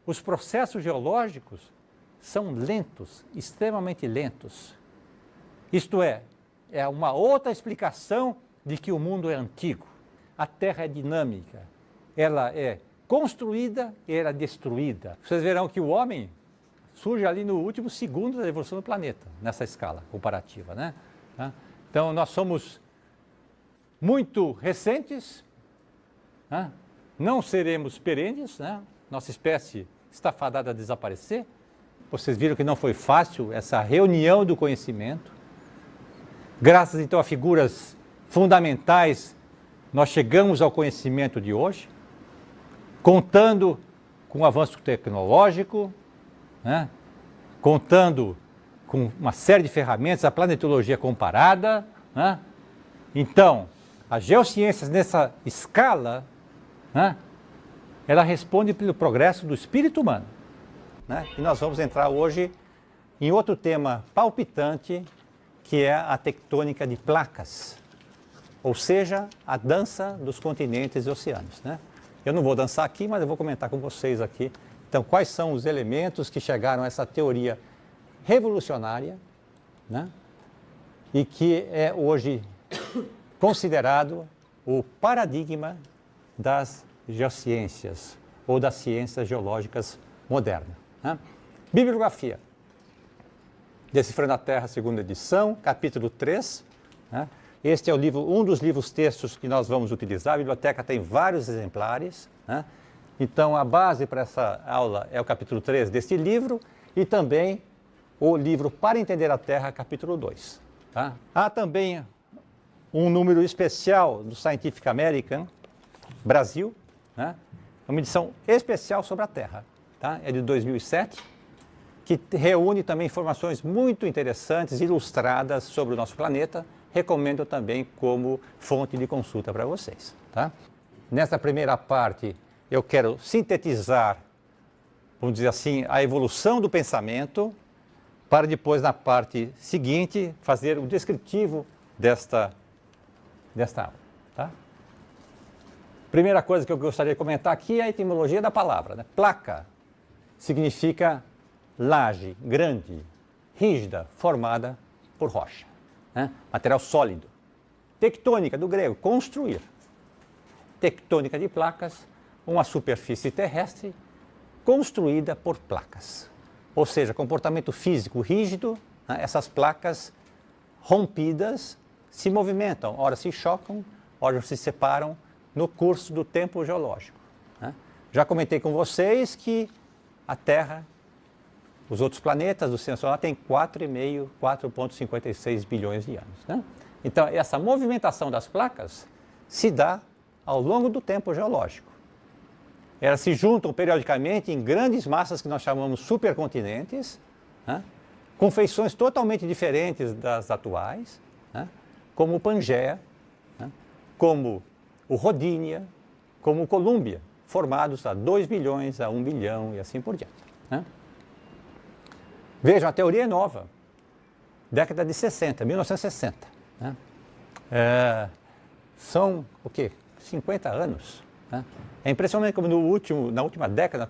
os processos geológicos são lentos, extremamente lentos. Isto é uma outra explicação de que o mundo é antigo. A Terra é dinâmica, ela é construída e ela é destruída. Vocês verão que o homem surge ali no último segundo da evolução do planeta, nessa escala comparativa, né? Então, nós somos muito recentes, né? Não seremos perenes, né? Nossa espécie está fadada a desaparecer. Vocês viram que não foi fácil essa reunião do conhecimento. Graças, então, a figuras fundamentais, nós chegamos ao conhecimento de hoje, contando com o avanço tecnológico, né? Contando com uma série de ferramentas, a planetologia comparada, né? Então, as geociências nessa escala, né? Ela responde pelo progresso do espírito humano, né? E nós vamos entrar hoje em outro tema palpitante, que é a tectônica de placas, ou seja, a dança dos continentes e oceanos, né? Eu não vou dançar aqui, mas eu vou comentar com vocês aqui. Então, quais são os elementos que chegaram a essa teoria revolucionária, né? E que é hoje considerado o paradigma das geociências ou das ciências geológicas modernas, né? Bibliografia. Decifrando a Terra, segunda edição, capítulo 3. Né? Este é um dos livros textos que nós vamos utilizar. A biblioteca tem vários exemplares, né? Então, a base para essa aula é o capítulo 3 deste livro e também o livro Para Entender a Terra, capítulo 2. Tá? Há também um número especial do Scientific American, Brasil, né? Uma edição especial sobre a Terra. Tá? É de 2007, que reúne também informações muito interessantes, ilustradas sobre o nosso planeta. Recomendo também como fonte de consulta para vocês. Tá? Nessa primeira parte, eu quero sintetizar, vamos dizer assim, a evolução do pensamento, para depois, na parte seguinte, fazer o descritivo desta aula. Tá? Primeira coisa que eu gostaria de comentar aqui é a etimologia da palavra, né? Placa significa laje, grande, rígida, formada por rocha, né? Material sólido. Tectônica, do grego, construir. Tectônica de placas, uma superfície terrestre construída por placas. Ou seja, comportamento físico rígido, né? Essas placas rompidas se movimentam, ora se chocam, ora se separam no curso do tempo geológico, né? Já comentei com vocês que a Terra, os outros planetas do sistema solar têm 4,56 bilhões de anos, né? Então, essa movimentação das placas se dá ao longo do tempo geológico. Elas se juntam periodicamente em grandes massas que nós chamamos supercontinentes, né? Com feições totalmente diferentes das atuais, né? Como o Pangeia, né? Como o Rodinia, como o Colúmbia, formados a 2 bilhões, a 1 bilhão e assim por diante, né? Vejam, a teoria é nova, década de 60, 1960. Né? São, o quê? 50 anos. Né? É impressionante como na última década,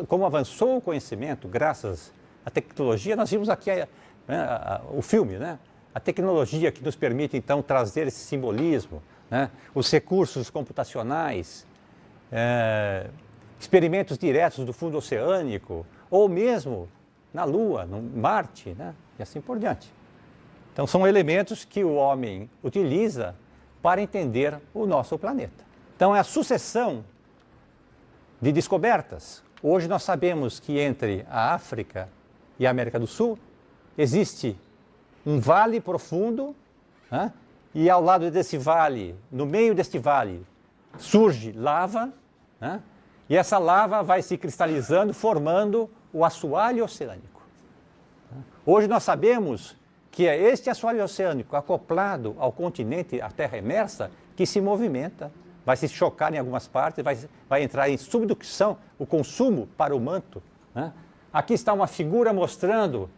como avançou o conhecimento, graças à tecnologia. Nós vimos aqui o filme, né? A tecnologia que nos permite, então, trazer esse simbolismo, né? Os recursos computacionais, experimentos diretos do fundo oceânico, ou mesmo na Lua, no Marte, né? E assim por diante. Então, são elementos que o homem utiliza para entender o nosso planeta. Então, é a sucessão de descobertas. Hoje nós sabemos que entre a África e a América do Sul existe um vale profundo, né? E ao lado desse vale, no meio deste vale, surge lava, né? E essa lava vai se cristalizando, formando o assoalho oceânico. Hoje nós sabemos que é este assoalho oceânico acoplado ao continente, à terra imersa, que se movimenta, vai se chocar em algumas partes, vai entrar em subducção, o consumo para o manto, né? Aqui está uma figura mostrando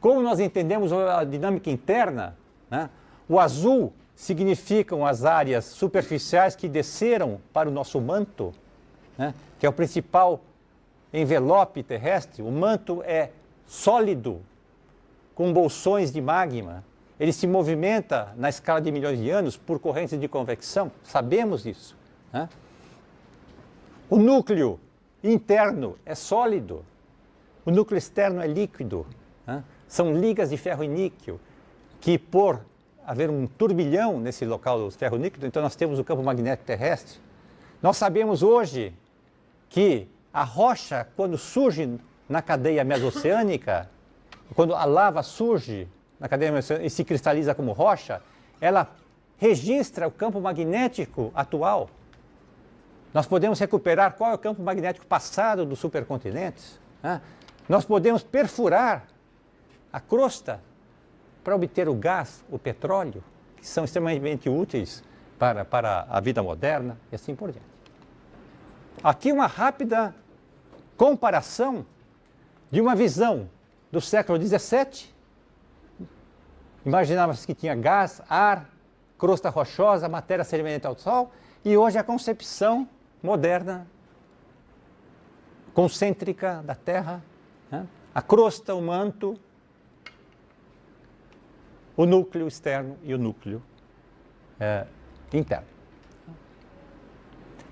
como nós entendemos a dinâmica interna, né? O azul significam as áreas superficiais que desceram para o nosso manto, né? Que é o principal envelope terrestre, o manto é sólido, com bolsões de magma. Ele se movimenta na escala de milhões de anos por correntes de convecção, sabemos isso, né? O núcleo interno é sólido, o núcleo externo é líquido, né? São ligas de ferro e níquel, que por haver um turbilhão nesse local do ferro níquel, então nós temos o campo magnético terrestre. Nós sabemos hoje que a rocha, quando surge na cadeia mesoceânica, quando a lava surge na cadeia mesoceânica e se cristaliza como rocha, ela registra o campo magnético atual. Nós podemos recuperar qual é o campo magnético passado dos supercontinentes, né? Nós podemos perfurar a crosta para obter o gás, o petróleo, que são extremamente úteis para a vida moderna e assim por diante. Aqui uma rápida comparação de uma visão do século XVII. Imaginava-se que tinha gás, ar, crosta rochosa, matéria sedimentar do Sol, e hoje a concepção moderna, concêntrica da Terra, né? A crosta, o manto, o núcleo externo e o núcleo interno.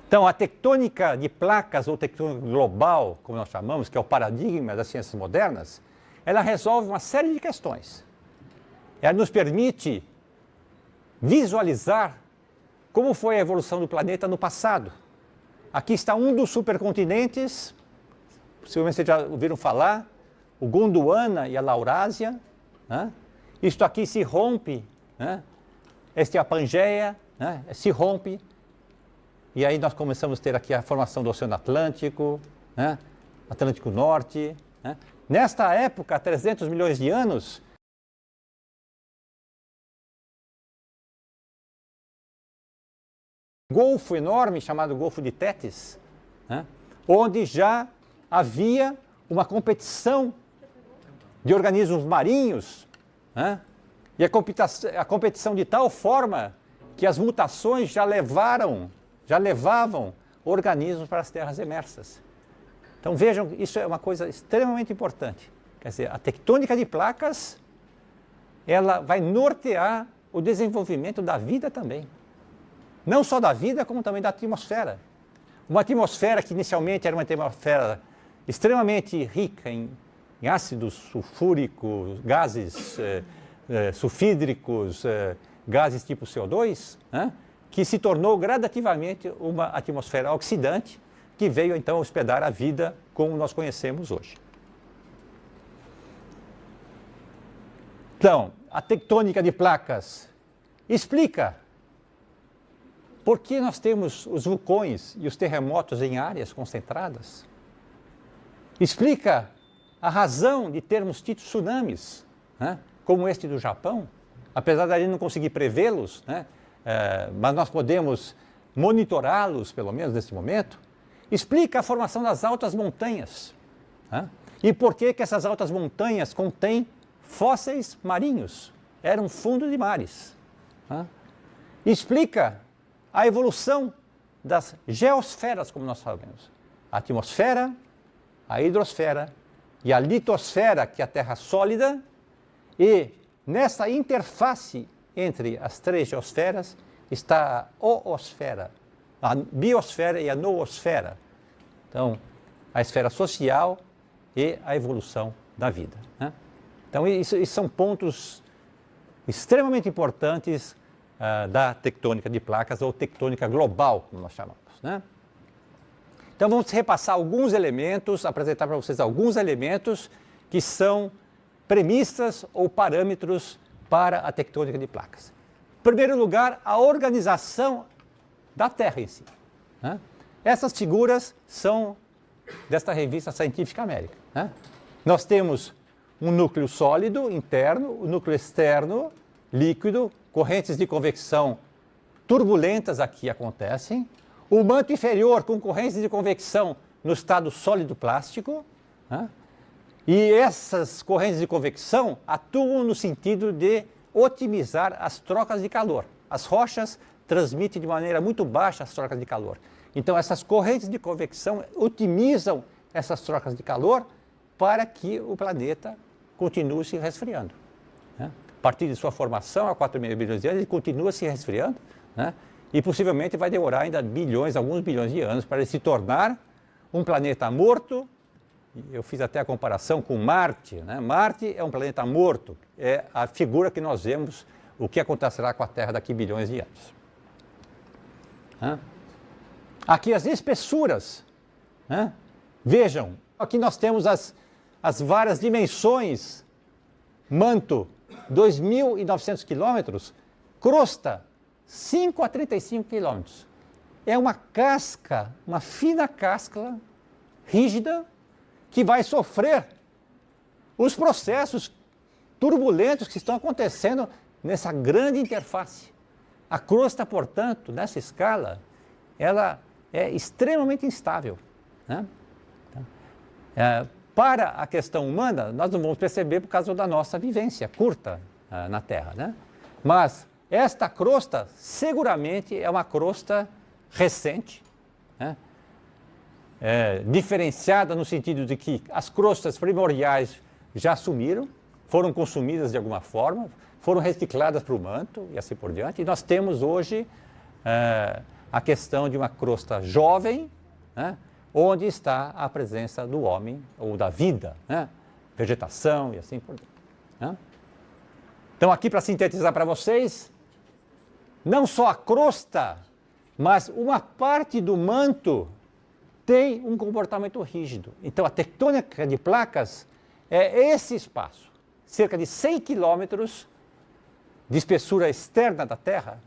Então, a tectônica de placas, ou tectônica global, como nós chamamos, que é o paradigma das ciências modernas, ela resolve uma série de questões. Ela nos permite visualizar como foi a evolução do planeta no passado. Aqui está um dos supercontinentes, possivelmente vocês já ouviram falar, o Gondwana e a Laurásia, né? Isto aqui se rompe, né? Esta é a Pangeia, né? Se rompe, e aí nós começamos a ter aqui a formação do Oceano Atlântico, né? Atlântico Norte, né? Nesta época, há 300 milhões de anos, um golfo enorme chamado Golfo de Tétis, né? Onde já havia uma competição de organismos marinhos, né? E a competição de tal forma que as mutações já levavam organismos para as terras emersas. Então vejam, isso é uma coisa extremamente importante. Quer dizer, a tectônica de placas, ela vai nortear o desenvolvimento da vida também. Não só da vida, como também da atmosfera. Uma atmosfera que inicialmente era uma atmosfera extremamente rica em ácidos sulfúricos, gases sulfídricos, gases tipo CO2, né? Que se tornou gradativamente uma atmosfera oxidante, que veio então hospedar a vida como nós conhecemos hoje. Então, a tectônica de placas explica por que nós temos os vulcões e os terremotos em áreas concentradas. Explica a razão de termos tido tsunamis, né? Como este do Japão, apesar de a gente não conseguir prevê-los, né? Mas nós podemos monitorá-los, pelo menos nesse momento. Explica a formação das altas montanhas, né? E por que essas altas montanhas contêm fósseis marinhos, eram fundo de mares, né? Explica a evolução das geosferas, como nós sabemos, a atmosfera, a hidrosfera e a litosfera, que é a terra sólida, e nessa interface entre as três geosferas está a oosfera, a biosfera e a noosfera. Então, a esfera social e a evolução da vida, né? Então, isso são pontos extremamente importantes da tectônica de placas, ou tectônica global, como nós chamamos, né? Então, vamos repassar alguns elementos, apresentar para vocês alguns elementos que são premissas ou parâmetros para a tectônica de placas. Em primeiro lugar, a organização da Terra em si, né? Essas figuras são desta revista Científica América, né? Nós temos um núcleo sólido interno, o núcleo externo líquido, correntes de convecção turbulentas aqui acontecem, o manto inferior com correntes de convecção no estado sólido plástico, né? E essas correntes de convecção atuam no sentido de otimizar as trocas de calor. As rochas transmitem de maneira muito baixa as trocas de calor. Então, essas correntes de convecção otimizam essas trocas de calor para que o planeta continue se resfriando. Né? A partir de sua formação, há 4,5 bilhões de anos, ele continua se resfriando, né? E possivelmente vai demorar ainda alguns bilhões de anos para ele se tornar um planeta morto. Eu fiz até a comparação com Marte, né? Marte é um planeta morto, é a figura que nós vemos o que acontecerá com a Terra daqui a bilhões de anos. Aqui as espessuras, né? Vejam, aqui nós temos as várias dimensões, manto 2.900 quilômetros, crosta 5 a 35 quilômetros. É uma casca, uma fina casca rígida que vai sofrer os processos turbulentos que estão acontecendo nessa grande interface. A crosta, portanto, nessa escala, ela é extremamente instável, né? Para a questão humana, nós não vamos perceber por causa da nossa vivência curta na Terra, né? Mas esta crosta seguramente é uma crosta recente, né? Diferenciada no sentido de que as crostas primordiais já sumiram, foram consumidas de alguma forma, foram recicladas para o manto e assim por diante. E nós temos hoje a questão de uma crosta jovem, né? Onde está a presença do homem ou da vida, né? Vegetação e assim por diante, né? Então aqui para sintetizar para vocês, não só a crosta, mas uma parte do manto tem um comportamento rígido. Então a tectônica de placas é esse espaço, cerca de 100 quilômetros de espessura externa da Terra,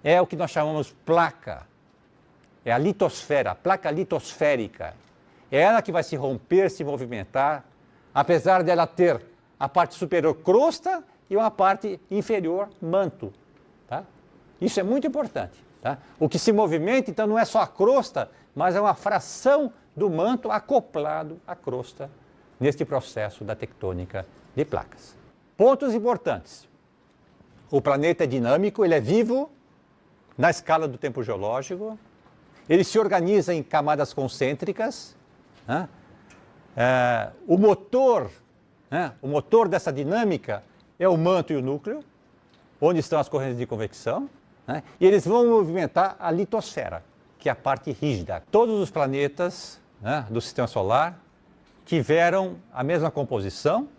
é o que nós chamamos placa. É a litosfera, a placa litosférica. É ela que vai se romper, se movimentar, apesar dela ter a parte superior crosta e uma parte inferior manto. Tá? Isso é muito importante. Tá? O que se movimenta, então, não é só a crosta, mas é uma fração do manto acoplado à crosta neste processo da tectônica de placas. Pontos importantes. O planeta é dinâmico, ele é vivo na escala do tempo geológico. Ele se organiza em camadas concêntricas, né? O motor dessa dinâmica é o manto e o núcleo, onde estão as correntes de convecção, né? E eles vão movimentar a litosfera, que é a parte rígida. Todos os planetas, né, do Sistema Solar tiveram a mesma composição,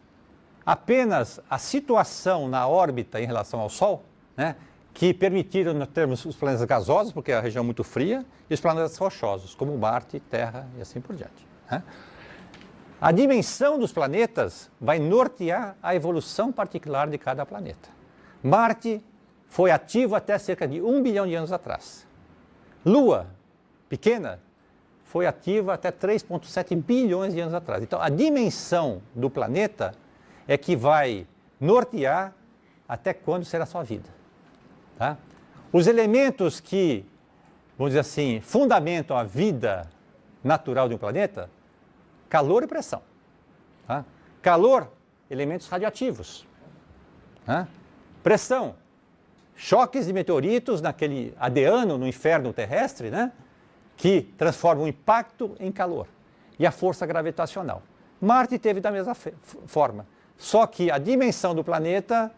apenas a situação na órbita em relação ao Sol, né, que permitiram nós termos os planetas gasosos, porque é a região muito fria, e os planetas rochosos, como Marte, Terra e assim por diante, né? A dimensão dos planetas vai nortear a evolução particular de cada planeta. Marte foi ativo até cerca de 1 bilhão de anos atrás. Lua, pequena, foi ativa até 3,7 bilhões de anos atrás. Então, a dimensão do planeta é que vai nortear até quando será a sua vida. Tá? Os elementos que, vamos dizer assim, fundamentam a vida natural de um planeta, calor e pressão. Tá? Calor, elementos radioativos. Tá? Pressão, choques de meteoritos naquele adeano, no inferno terrestre, né? Que transformam o impacto em calor. E a força gravitacional. Marte teve da mesma forma. Só que a dimensão do planeta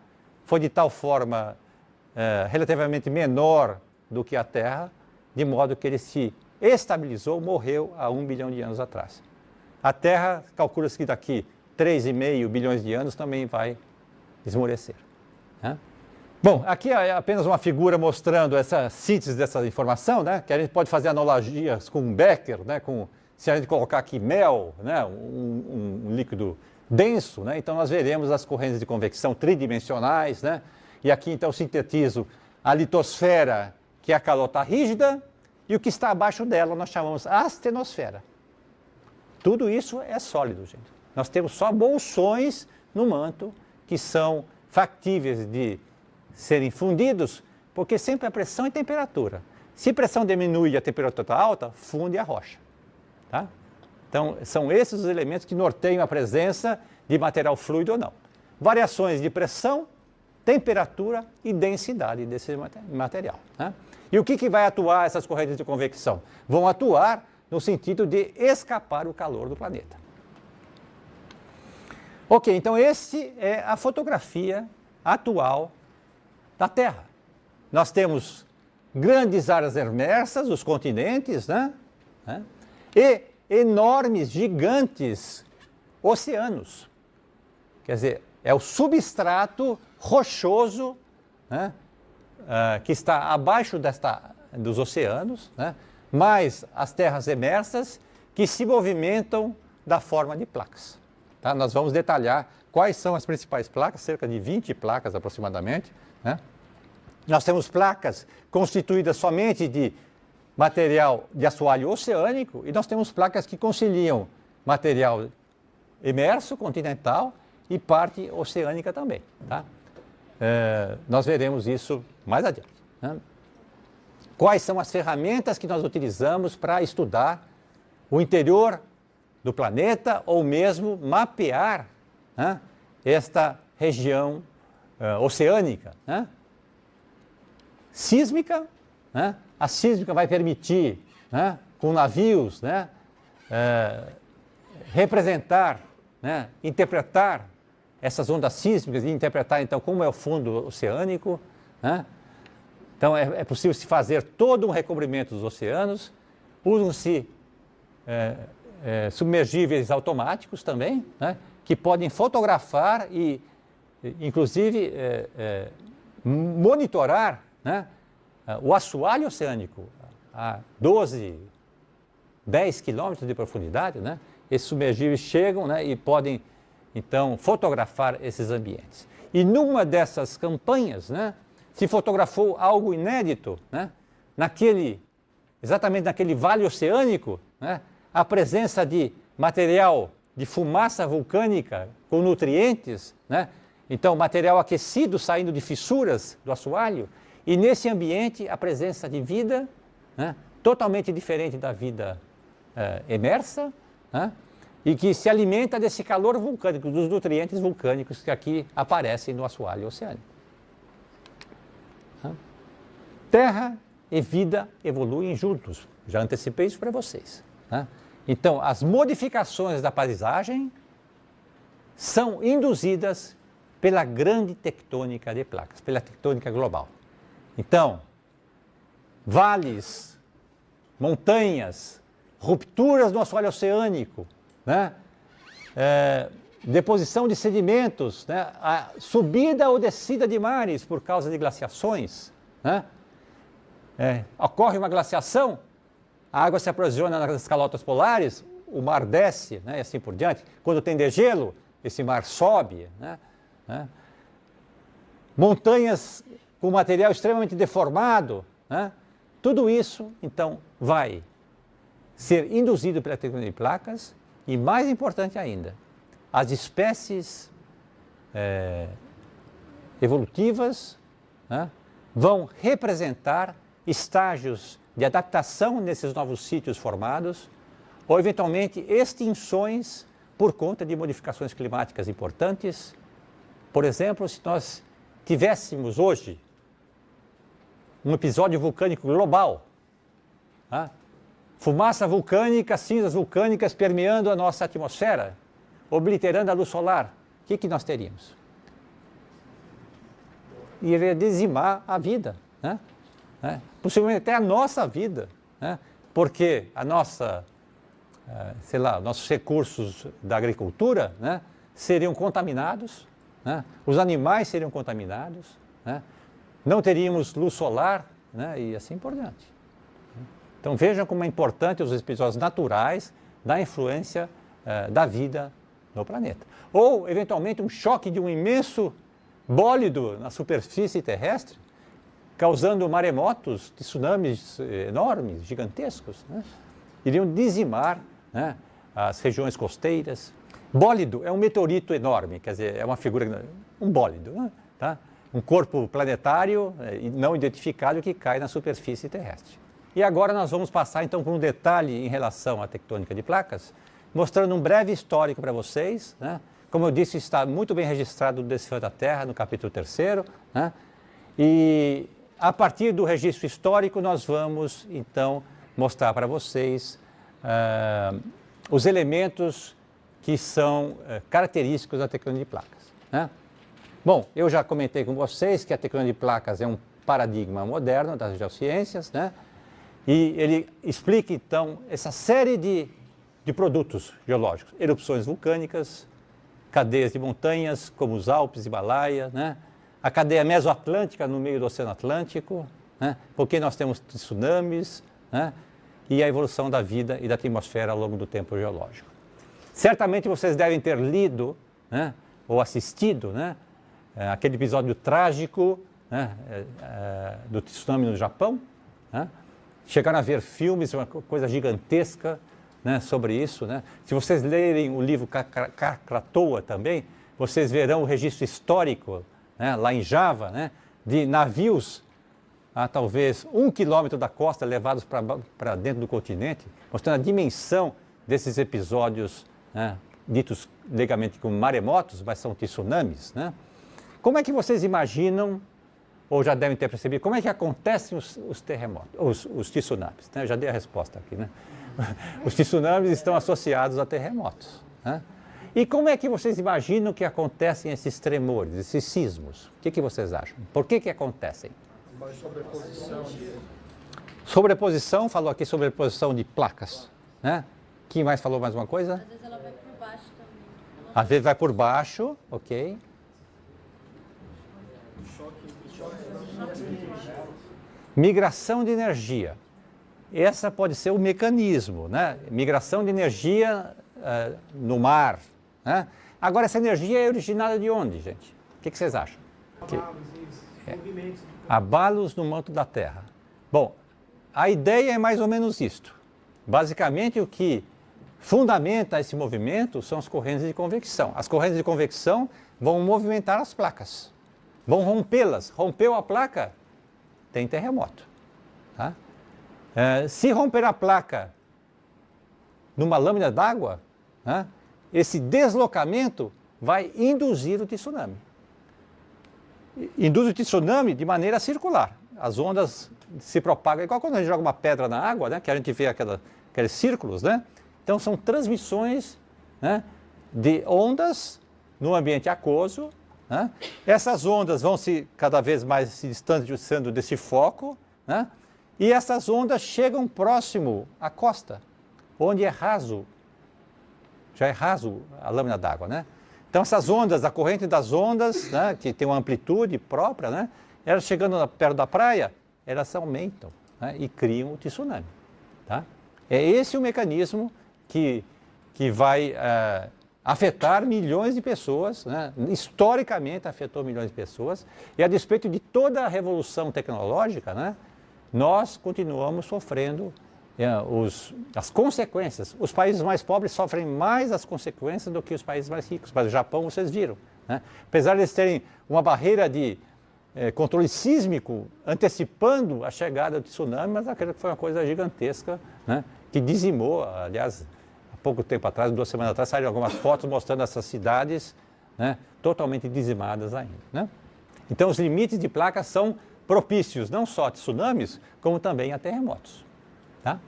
foi de tal forma relativamente menor do que a Terra, de modo que ele se estabilizou, morreu há 1 bilhão de anos atrás. A Terra, calcula-se que daqui 3,5 bilhões de anos também vai esmorecer, né? Bom, aqui é apenas uma figura mostrando essa síntese dessa informação, né? Que a gente pode fazer analogias com Becker, né? Se a gente colocar aqui mel, né? um líquido denso, né? Então nós veremos as correntes de convecção tridimensionais, né? E aqui então sintetizo a litosfera, que é a calota rígida, e o que está abaixo dela nós chamamos astenosfera. Tudo isso é sólido, gente. Nós temos só bolsões no manto que são factíveis de serem fundidos, porque sempre a pressão e temperatura. Se a pressão diminui e a temperatura está alta, funde a rocha. Tá? Então, são esses os elementos que norteiam a presença de material fluido ou não. Variações de pressão, temperatura e densidade desse material, né? E o que vai atuar essas correntes de convecção? Vão atuar no sentido de escapar o calor do planeta. Ok, então esse é a fotografia atual da Terra. Nós temos grandes áreas imersas, os continentes, né? E enormes, gigantes oceanos. Quer dizer, é o substrato rochoso, né? Que está abaixo dos oceanos, né? Mais as terras imersas que se movimentam da forma de placas. Tá? Nós vamos detalhar quais são as principais placas, cerca de 20 placas aproximadamente, né? Nós temos placas constituídas somente de material de assoalho oceânico e nós temos placas que conciliam material imerso, continental e parte oceânica também. Tá? Nós veremos isso mais adiante. Né? Quais são as ferramentas que nós utilizamos para estudar o interior do planeta ou mesmo mapear, né, esta região oceânica, né? Sísmica, né? A sísmica vai permitir, né, com navios, né, representar, né, interpretar essas ondas sísmicas e interpretar então como é o fundo oceânico, né? Então é possível se fazer todo um recobrimento dos oceanos, usam-se submergíveis automáticos também, né, que podem fotografar e inclusive monitorar, né, o assoalho oceânico a 12, 10 quilômetros de profundidade, né? Esses submergíveis chegam, né, e podem, então, fotografar esses ambientes. E numa dessas campanhas, né, se fotografou algo inédito, né, exatamente naquele vale oceânico, né, a presença de material de fumaça vulcânica com nutrientes, né, então material aquecido saindo de fissuras do assoalho, e nesse ambiente a presença de vida, né, totalmente diferente da vida imersa, né, e que se alimenta desse calor vulcânico, dos nutrientes vulcânicos que aqui aparecem no assoalho oceânico. Terra e vida evoluem juntos, já antecipei isso para vocês. Né? Então, as modificações da paisagem são induzidas pela grande tectônica de placas, pela tectônica global. Então, vales, montanhas, rupturas no assoalho oceânico, né? Deposição de sedimentos, né? A subida ou descida de mares por causa de glaciações, né? Ocorre uma glaciação, a água se aprisiona nas calotas polares, o mar desce, né? E assim por diante. Quando tem degelo, esse mar sobe, né? Montanhas com material extremamente deformado, né? Tudo isso, então, vai ser induzido pela tectônica de placas e, mais importante ainda, as espécies evolutivas, né, vão representar estágios de adaptação nesses novos sítios formados ou, eventualmente, extinções por conta de modificações climáticas importantes. Por exemplo, se nós tivéssemos hoje um episódio vulcânico global, tá? Fumaça vulcânica, cinzas vulcânicas permeando a nossa atmosfera, obliterando a luz solar, o que nós teríamos? Iria dizimar a vida, né? Possivelmente até a nossa vida, né? Porque a nossa, nossos recursos da agricultura, né, seriam contaminados, né? Os animais seriam contaminados, né? Não teríamos luz solar, né, e assim por diante. Então vejam como é importante os episódios naturais da influência da vida no planeta. Ou, eventualmente, um choque de um imenso bólido na superfície terrestre, causando maremotos, tsunamis enormes, gigantescos, né? Iriam dizimar, né, as regiões costeiras. Bólido é um meteorito enorme, quer dizer, é uma figura, um bólido, né? Tá? Um corpo planetário não identificado que cai na superfície terrestre. E agora nós vamos passar então por um detalhe em relação à tectônica de placas, mostrando um breve histórico para vocês, né? Como eu disse, está muito bem registrado no Desafio da Terra, no capítulo 3º, né? E a partir do registro histórico nós vamos então mostrar para vocês os elementos que são característicos da tecnologia de placas, né? Bom, eu já comentei com vocês que a tecnologia de placas é um paradigma moderno das geociências, né? E ele explica, então, essa série de produtos geológicos, erupções vulcânicas, cadeias de montanhas, como os Alpes e Himalaia, né? A cadeia mesoatlântica no meio do Oceano Atlântico, né? Porque nós temos tsunamis, né? E a evolução da vida e da atmosfera ao longo do tempo geológico. Certamente vocês devem ter lido, né? Ou assistido, né? Aquele episódio trágico, né? Do tsunami no Japão, né? Chegaram a ver filmes, uma coisa gigantesca, né, sobre isso, né? Se vocês lerem o livro Krakatoa também, vocês verão o registro histórico, né, lá em Java, né, de navios a talvez 1 quilômetro da costa levados para dentro do continente, mostrando a dimensão desses episódios, né, ditos legalmente como maremotos, mas são tsunamis, né? Como é que vocês imaginam, ou já devem ter percebido, como é que acontecem os terremotos, os tsunamis, né? Eu já dei a resposta aqui, né? Os tsunamis estão associados a terremotos, né? E como é que vocês imaginam que acontecem esses tremores, esses sismos? O que vocês acham? Por que acontecem? Sobreposição. Sobreposição, falou aqui sobreposição de placas, né? Quem mais falou mais uma coisa? Às vezes ela vai por baixo também. Às vezes vai por baixo, ok. Migração de energia. Essa pode ser o mecanismo, né? Migração de energia no mar, né? Agora, essa energia é originada de onde, gente? O que vocês acham? Abalos no manto da Terra. Bom, a ideia é mais ou menos isto. Basicamente, o que fundamenta esse movimento são as correntes de convecção. As correntes de convecção vão movimentar as placas, vão rompê-las. Rompeu a placa, tem terremoto, tá? Se romper a placa numa lâmina d'água, né, esse deslocamento vai induzir o tsunami. Induz o tsunami de maneira circular. As ondas se propagam, igual quando a gente joga uma pedra na água, né, que a gente vê aqueles círculos, né? Então são transmissões, né, de ondas no ambiente aquoso, né? Essas ondas vão cada vez mais se distanciando desse foco, né? E essas ondas chegam próximo à costa, onde é raso, já é raso a lâmina d'água, né? Então essas ondas, a corrente das ondas, né, que tem uma amplitude própria, né, elas chegando perto da praia, elas aumentam, né, e criam o tsunami, tá? É esse o mecanismo que vai afetar milhões de pessoas, né? Historicamente afetou milhões de pessoas, e a despeito de toda a revolução tecnológica, né, nós continuamos sofrendo as consequências. Os países mais pobres sofrem mais as consequências do que os países mais ricos. Mas o Japão, vocês viram, né? Apesar de eles terem uma barreira de controle sísmico antecipando a chegada do tsunami, mas aquilo foi uma coisa gigantesca, né, que dizimou. Aliás, há pouco tempo atrás, 2 semanas atrás, saíram algumas fotos mostrando essas cidades, né, totalmente dizimadas ainda, né? Então, os limites de placas são propícios não só a tsunamis, como também a terremotos, tá?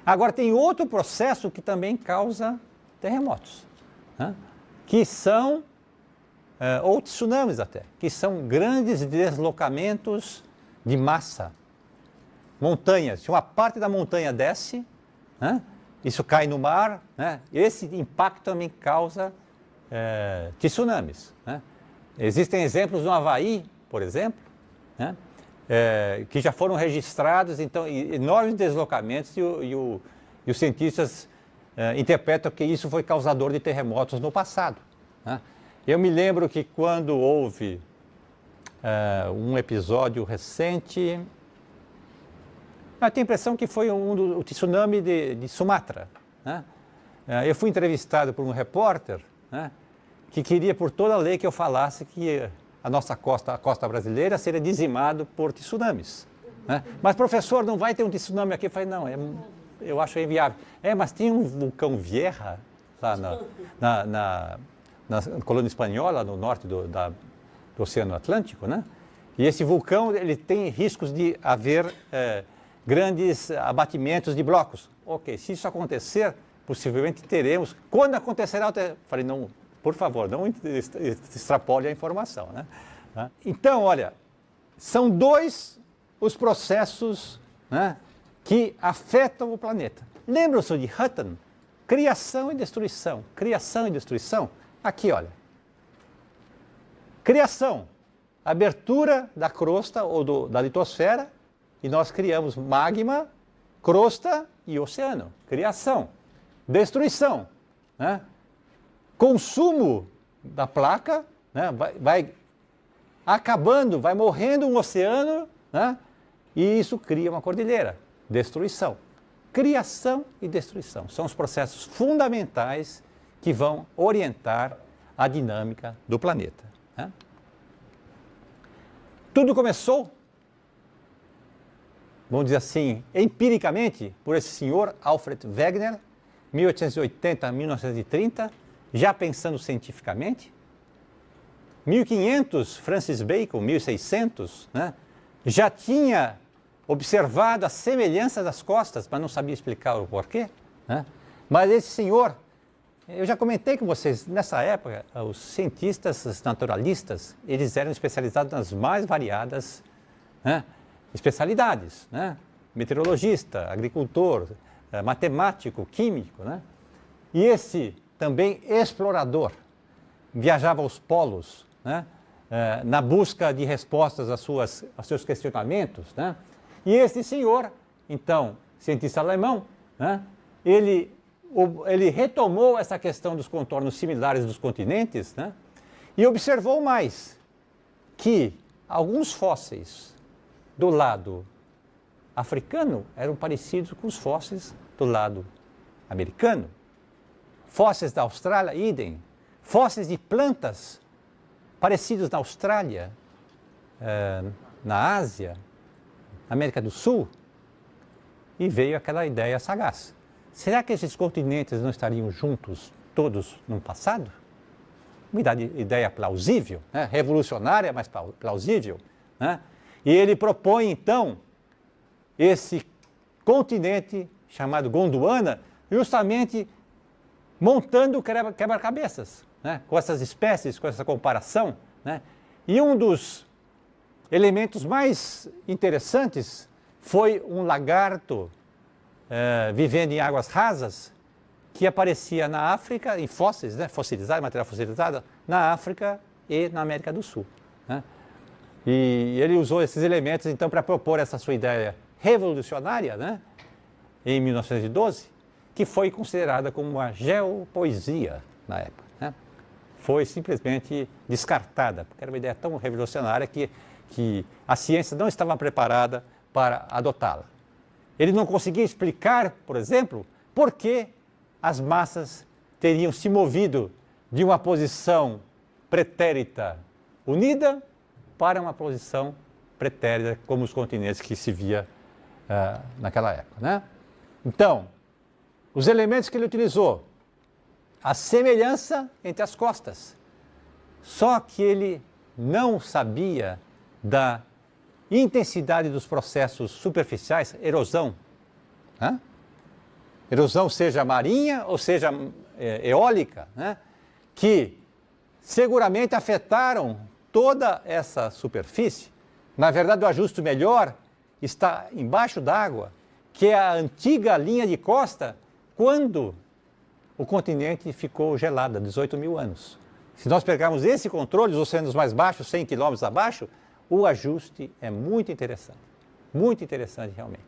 Agora, tem outro processo que também causa terremotos, né, que são, ou tsunamis até, que são grandes deslocamentos de massa. Montanhas, se uma parte da montanha desce, né, isso cai no mar, né, esse impacto também causa tsunamis, né? Existem exemplos no Havaí, por exemplo, né, que já foram registrados, então, enormes deslocamentos, e os cientistas interpretam que isso foi causador de terremotos no passado, né? Eu me lembro que quando houve um episódio recente, eu tenho a impressão que foi o tsunami de Sumatra, né? Eu fui entrevistado por um repórter, né, que queria por toda a lei que eu falasse que a nossa costa, a costa brasileira, seria dizimado por tsunamis, né? Mas, professor, não vai ter um tsunami aqui? Eu falei, não, eu acho inviável. Mas tinha um vulcão Vieja lá na colônia espanhola, no norte do Oceano Atlântico, né? E esse vulcão, ele tem riscos de haver grandes abatimentos de blocos. Ok, se isso acontecer, possivelmente teremos. Quando acontecerá, falei, não, por favor, não extrapole a informação, né? Então, olha, são dois os processos, né, que afetam o planeta. Lembram-se de Hutton? Criação e destruição. Criação e destruição. Aqui, olha. Criação. Abertura da crosta ou da litosfera e nós criamos magma, crosta e oceano. Criação. Destruição. Né? Consumo da placa, né? vai acabando, vai morrendo um oceano, né? E isso cria uma cordilheira. Destruição. Criação e destruição são os processos fundamentais que vão orientar a dinâmica do planeta. Né? Tudo começou, vamos dizer assim, empiricamente, por esse senhor Alfred Wegener, 1880 a 1930, já pensando cientificamente. 1500, Francis Bacon, 1600, né, já tinha observado a semelhança das costas, mas não sabia explicar o porquê. Né? Mas esse senhor, eu já comentei com vocês, nessa época, os cientistas, os naturalistas, eles eram especializados nas mais variadas, né, especialidades. Né? Meteorologista, agricultor, matemático, químico. Né? E esse também explorador, viajava aos polos, né, na busca de respostas aos seus questionamentos. Né? E esse senhor, então, cientista alemão, né, ele retomou essa questão dos contornos similares dos continentes, né, e observou mais que alguns fósseis do lado africano eram parecidos com os fósseis do lado americano. Fósseis da Austrália, idem. Fósseis de plantas parecidos na Austrália, na Ásia, América do Sul. E veio aquela ideia sagaz. Será que esses continentes não estariam juntos, todos, no passado? Uma ideia plausível, né? Revolucionária, mas plausível. Né? E ele propõe, então, esse continente chamado Gondwana, justamente montando quebra-cabeças, né? Com essas espécies, com essa comparação. Né? E um dos elementos mais interessantes foi um lagarto vivendo em águas rasas que aparecia na África, em fósseis, né? Fossilizado, material fossilizado, na África e na América do Sul. Né? E ele usou esses elementos, então, para propor essa sua ideia revolucionária, né? Em 1912, que foi considerada como uma geopoesia na época. Né? Foi simplesmente descartada, porque era uma ideia tão revolucionária que a ciência não estava preparada para adotá-la. Ele não conseguia explicar, por exemplo, por que as massas teriam se movido de uma posição pretérita unida para uma posição pretérita, como os continentes que se via naquela época. Né? Então, os elementos que ele utilizou, a semelhança entre as costas, só que ele não sabia da intensidade dos processos superficiais, erosão. Né? Erosão seja marinha ou seja eólica, né? Que seguramente afetaram toda essa superfície. Na verdade, o ajuste melhor está embaixo d'água, que é a antiga linha de costa, quando o continente ficou gelado, há 18 mil anos. Se nós pegarmos esse controle, os oceanos mais baixos, 100 quilômetros abaixo, o ajuste é muito interessante realmente.